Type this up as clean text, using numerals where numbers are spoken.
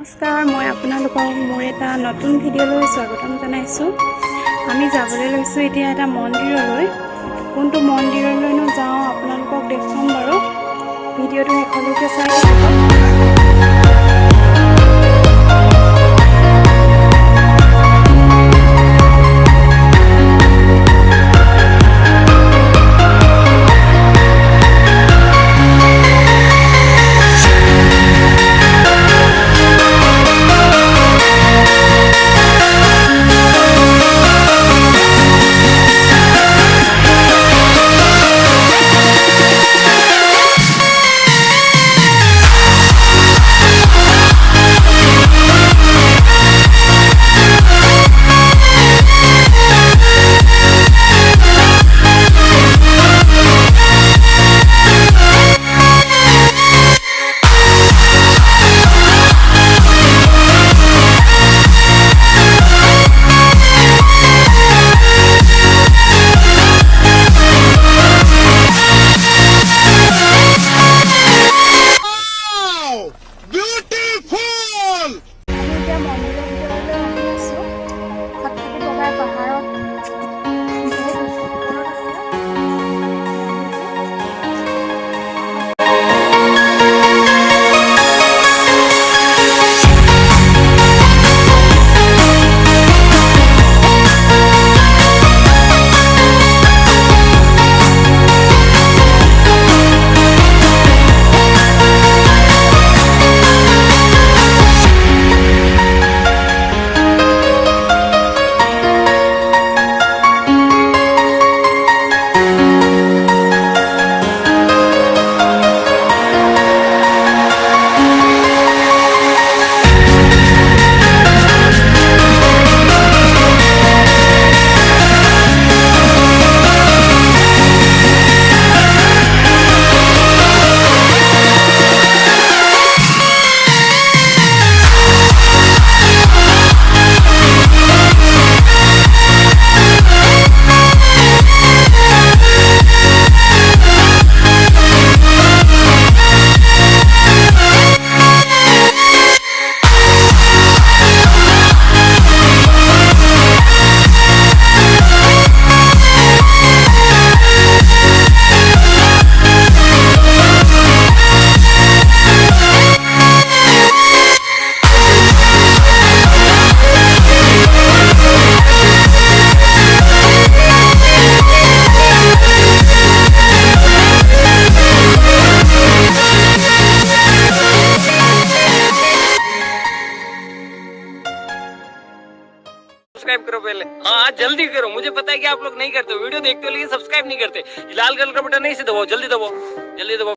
নমস্কাৰ, মই আপোনালোকক মোৰ এটা নতুন ভিডিঅ'লৈ স্বাগতম জনাইছোঁ। আমি যাবলৈ লৈছোঁ এতিয়া এটা মন্দিৰলৈ। কোনটো মন্দিৰলৈনো যাওঁ আপোনালোকক দেখুৱাম বাৰু। ভিডিঅ'টো শেষলৈকে চাই থাকক। सब्सक्राइब करो पहले। हाँ जल्दी करो, मुझे पता है कि आप लोग नहीं करते, वीडियो देखते हो लेकिन सब्सक्राइब नहीं करते। लाल कलर का बटन नहीं से दबाओ, जल्दी दबाओ, जल्दी दबाओ।